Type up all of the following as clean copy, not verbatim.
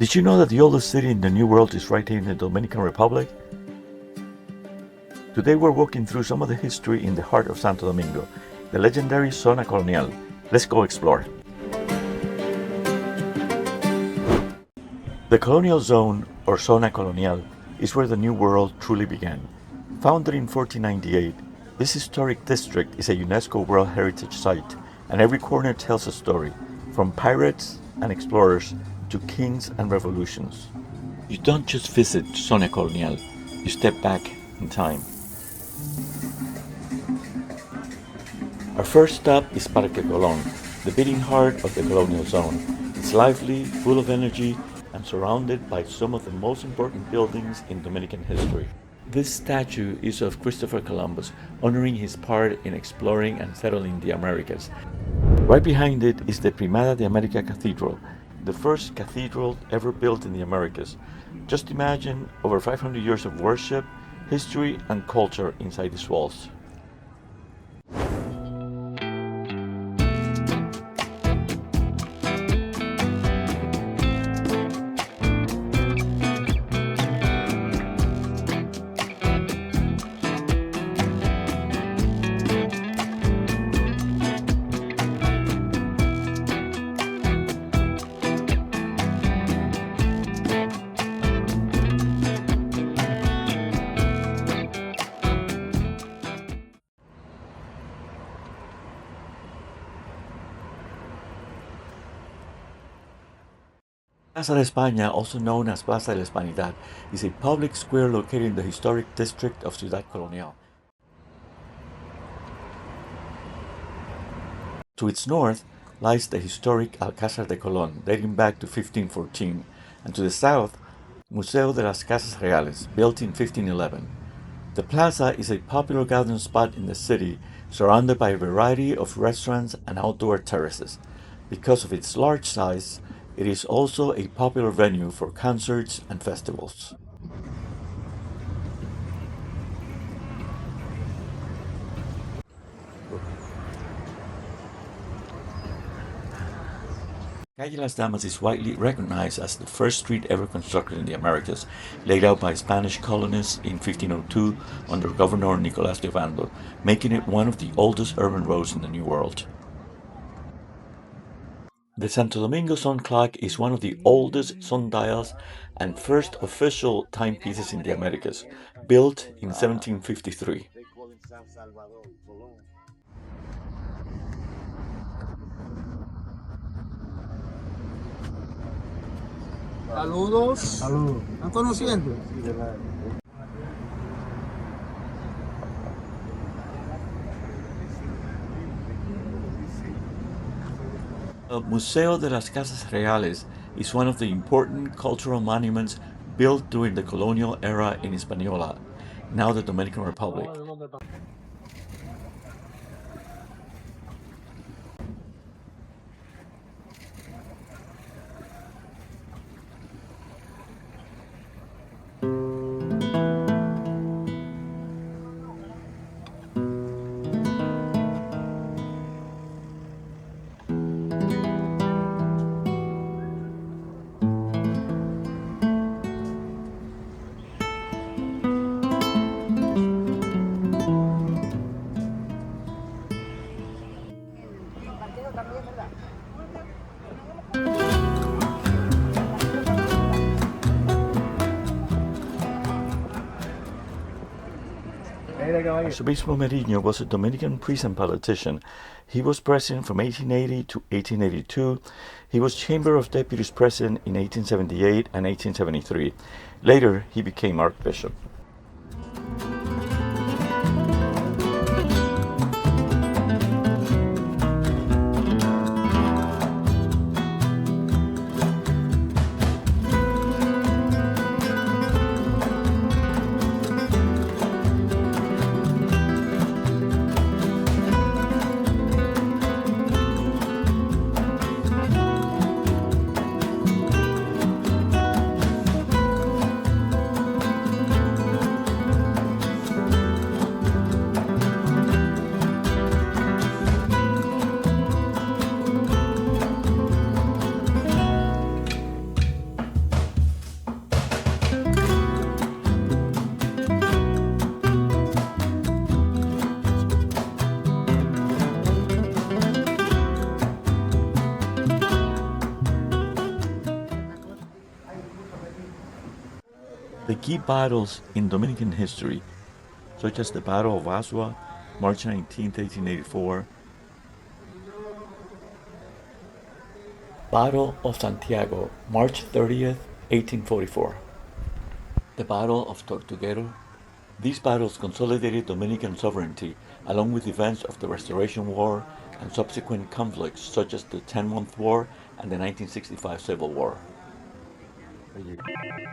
Did you know that the oldest city in the New World is right here in the Dominican Republic? Today we're walking through some of the history in the heart of Santo Domingo, the legendary Zona Colonial. Let's go explore. The Colonial Zone, or Zona Colonial, is where the New World truly began. Founded in 1498, this historic district is a UNESCO World Heritage Site, and every corner tells a story, from pirates and explorers to kings and revolutions. You don't just visit Zona Colonial, you step back in time. Our first stop is Parque Colón, the beating heart of the colonial zone. It's lively, full of energy, and surrounded by some of the most important buildings in Dominican history. This statue is of Christopher Columbus, honoring his part in exploring and settling the Americas. Right behind it is the Primada de América Cathedral, the first cathedral ever built in the Americas. Just imagine over 500 years of worship, history, and culture inside these walls. Plaza Espana, also known as Plaza de la Hispanidad, is a public square located in the historic district of Zona Colonial. To its north lies the historic Alcázar de Colón, dating back to 1514, and to the south, Museo de las Casas Reales, built in 1511. The plaza is a popular gathering spot in the city, surrounded by a variety of restaurants and outdoor terraces. Because of its large size, it is also a popular venue for concerts and festivals. Calle Las Damas is widely recognized as the first street ever constructed in the Americas, laid out by Spanish colonists in 1502 under Governor Nicolas de Ovando, making it one of the oldest urban roads in the New World. The Santo Domingo sun clock is one of the oldest sundials and first official timepieces in the Americas, built in 1753. Saludos. Saludos. ¿Están conociendo? The Museo de las Casas Reales is one of the important cultural monuments built during the colonial era in Hispaniola, now the Dominican Republic. Arzobispo Merino was a Dominican priest and politician. He was president from 1880 to 1882. He was Chamber of Deputies president in 1878 and 1873. Later, he became archbishop. The key battles in Dominican history, such as the Battle of Azua, March 19, 1884, Battle of Santiago, March 30th, 1844, the Battle of Tortuguero. These battles consolidated Dominican sovereignty, along with events of the Restoration War and subsequent conflicts such as the 10-month War and the 1965 Civil War. Oye,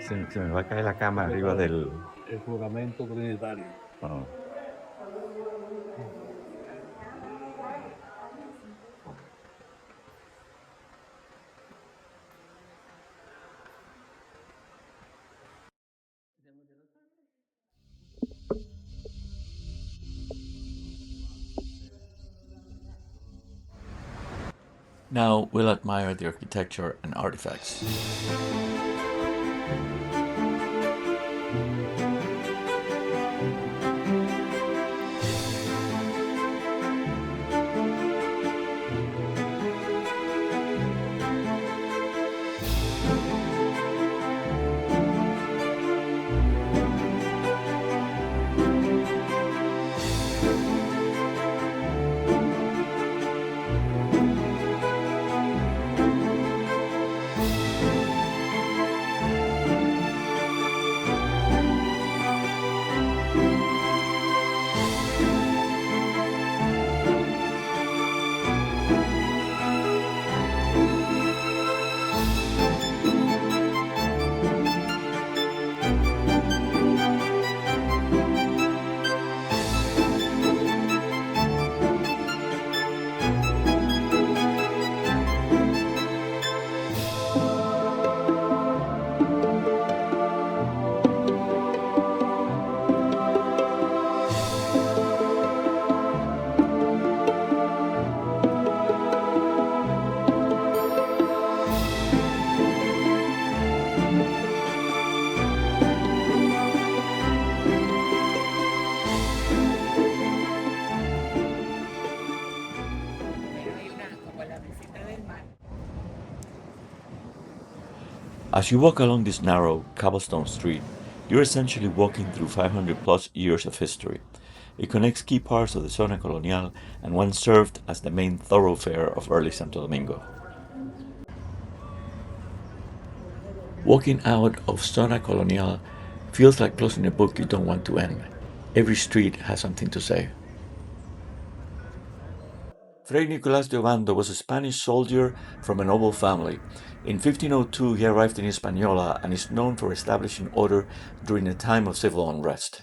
se me va a caer la cama arriba del... El juramento trinitario. Oh. Now we'll admire the architecture and artifacts. As you walk along this narrow cobblestone street, you're essentially walking through 500 plus years of history. It connects key parts of the Zona Colonial and once served as the main thoroughfare of early Santo Domingo. Walking out of Zona Colonial feels like closing a book you don't want to end. Every street has something to say. Frey Nicolas de Ovando was a Spanish soldier from a noble family. In 1502 he arrived in Hispaniola and is known for establishing order during a time of civil unrest.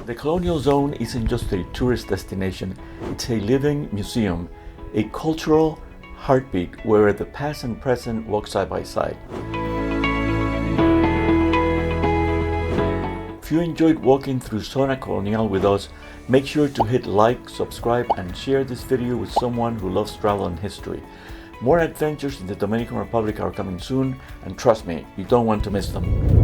The Colonial Zone isn't just a tourist destination, it's a living museum, a cultural heartbeat where the past and present walk side by side. If you enjoyed walking through Zona Colonial with us, make sure to hit like, subscribe, and share this video with someone who loves travel and history. More adventures in the Dominican Republic are coming soon, and trust me, you don't want to miss them.